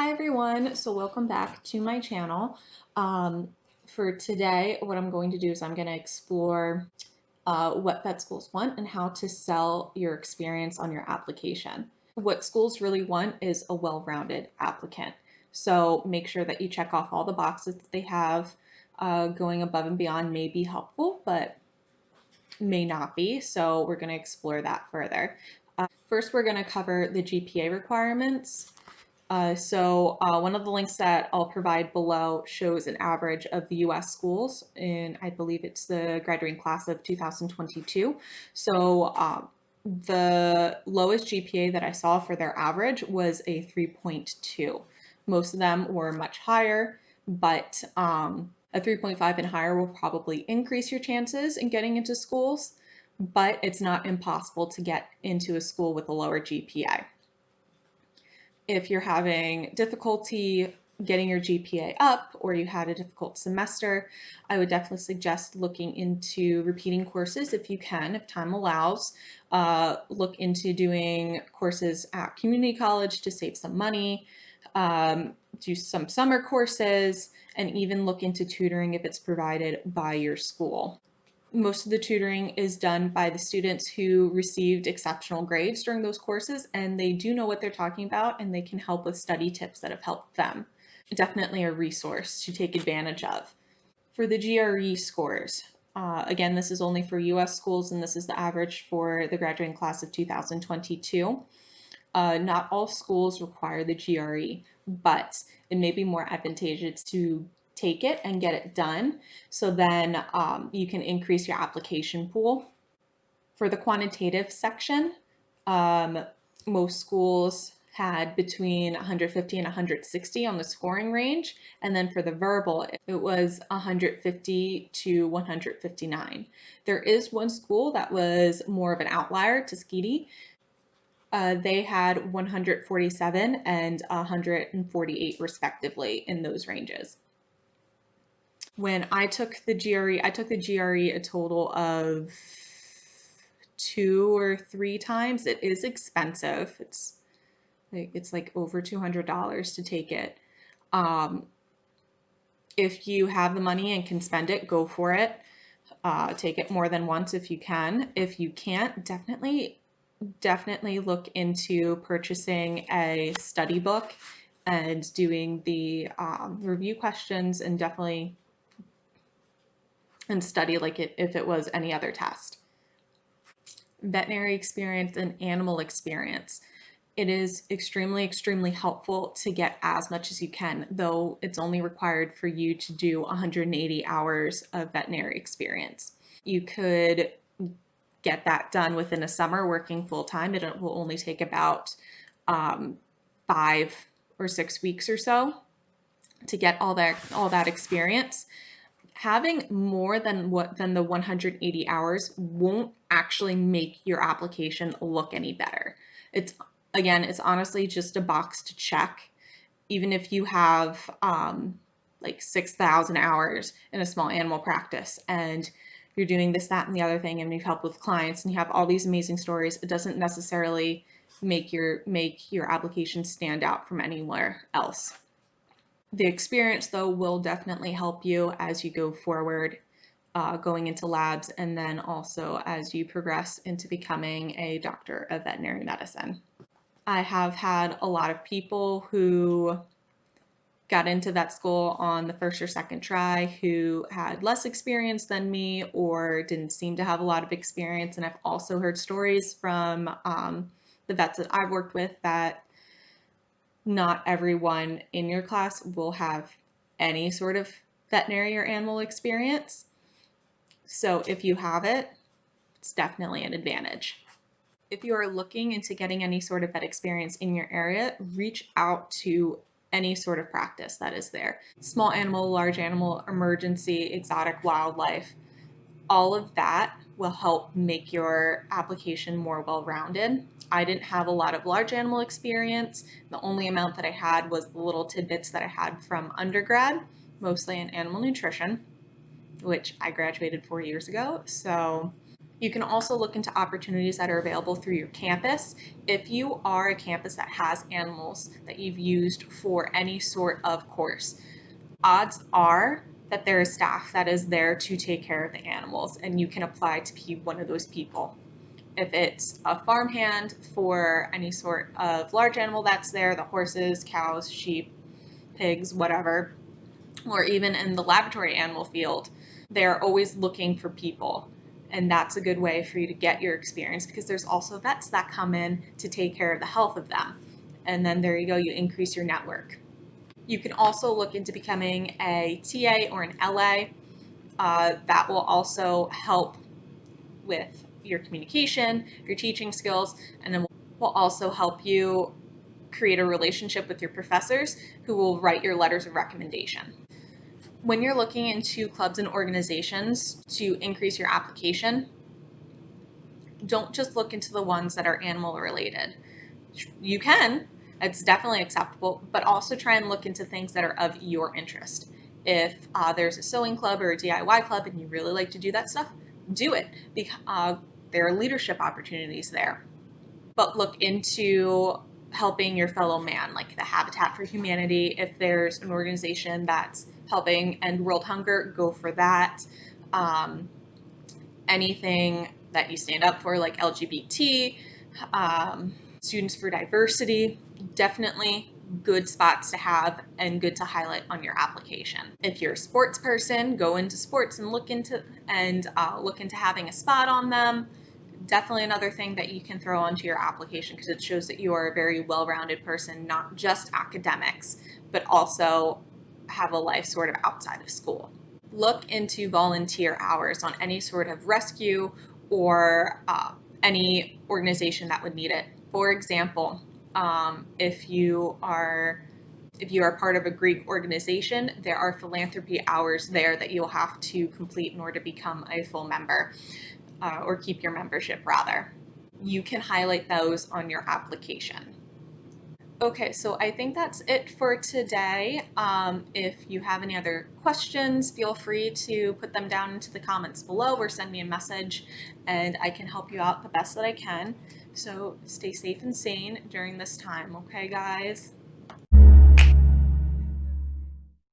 Hi everyone, so welcome back to my channel. For today, what I'm going to do is I'm going to explore what vet schools want and how to sell your experience on your application. What schools really want is a well-rounded applicant. So make sure that you check off all the boxes that they have. Going above and beyond may be helpful, but may not be. So we're going to explore that further. First, we're going to cover the GPA requirements. One of the links that I'll provide below shows an average of the US schools, and I believe it's the graduating class of 2022. The lowest GPA that I saw for their average was a 3.2. Most of them were much higher, but a 3.5 and higher will probably increase your chances in getting into schools, but it's not impossible to get into a school with a lower GPA. If you're having difficulty getting your GPA up or you had a difficult semester, I would definitely suggest looking into repeating courses if you can, if time allows. Look into doing courses at community college to save some money, do some summer courses, and even look into tutoring if it's provided by your school. Most of the tutoring is done by the students who received exceptional grades during those courses, and they do know what they're talking about and they can help with study tips that have helped them. Definitely a resource to take advantage of. For the GRE scores, again, this is only for US schools and this is the average for the graduating class of 2022. Not all schools require the GRE, but it may be more advantageous to take it and get it done. So then you can increase your application pool. For the quantitative section, most schools had between 150 and 160 on the scoring range. And then for the verbal, it was 150 to 159. There is one school that was more of an outlier, Tuskegee. They had 147 and 148 respectively in those ranges. When I took the GRE a total of 2 or 3 times. It is expensive. It's like over $200 to take it. If you have the money and can spend it, go for it. Take it more than once if you can. If you can't, definitely look into purchasing a study book and doing the review questions and study like if it was any other test. Veterinary experience and animal experience. It is extremely helpful to get as much as you can, though it's only required for you to do 180 hours of veterinary experience. You could get that done within a summer working full time. It will only take about 5 or 6 weeks or so to get all that experience. Having more than the 180 hours won't actually make your application look any better. It's honestly just a box to check. Even if you have like 6,000 hours in a small animal practice and you're doing this, that, and the other thing, and you've helped with clients and you have all these amazing stories, it doesn't necessarily make your application stand out from anywhere else. The experience, though, will definitely help you as you go forward, going into labs, and then also as you progress into becoming a doctor of veterinary medicine. I have had a lot of people who got into vet school on the first or second try who had less experience than me or didn't seem to have a lot of experience. And I've also heard stories from the vets that I've worked with that not everyone in your class will have any sort of veterinary or animal experience. So if you have it, it's definitely an advantage. If you are looking into getting any sort of vet experience in your area, reach out to any sort of practice that is there. Small animal, large animal, emergency, exotic wildlife, all of that will help make your application more well-rounded. I didn't have a lot of large animal experience. The only amount that I had was the little tidbits that I had from undergrad, mostly in animal nutrition, which I graduated 4 years ago. So You can also look into opportunities that are available through your campus. If you are a campus that has animals that you've used for any sort of course, odds are that there is staff that is there to take care of the animals, and you can apply to be one of those people. If it's a farmhand for any sort of large animal that's there, the horses, cows, sheep, pigs, whatever, or even in the laboratory animal field, they're always looking for people. And that's a good way for you to get your experience, because there's also vets that come in to take care of the health of them. And then there you go, you increase your network. You can also look into becoming a TA or an LA. That will also help with your communication, your teaching skills, and then will also help you create a relationship with your professors who will write your letters of recommendation. When you're looking into clubs and organizations to increase your application, don't just look into the ones that are animal related. You can, it's definitely acceptable, but also try and look into things that are of your interest. If there's a sewing club or a DIY club and you really like to do that stuff, do it. There are leadership opportunities there. But look into helping your fellow man, like the Habitat for Humanity. If there's an organization that's helping end world hunger, go for that. Anything that you stand up for, like LGBT, Students for Diversity, definitely good spots to have and good to highlight on your application. If you're a sports person, go into sports and look into having a spot on them. Definitely another thing that you can throw onto your application, because it shows that you are a very well-rounded person, not just academics, but also have a life sort of outside of school. Look into volunteer hours on any sort of rescue or any organization that would need it. For example, if you are part of a Greek organization, there are philanthropy hours there that you'll have to complete in order to become a full member, or keep your membership rather. You can highlight those on your application. Okay, so I think that's it for today. If you have any other questions, feel free to put them down into the comments below or send me a message, and I can help you out the best that I can. So stay safe and sane during this time, okay, guys?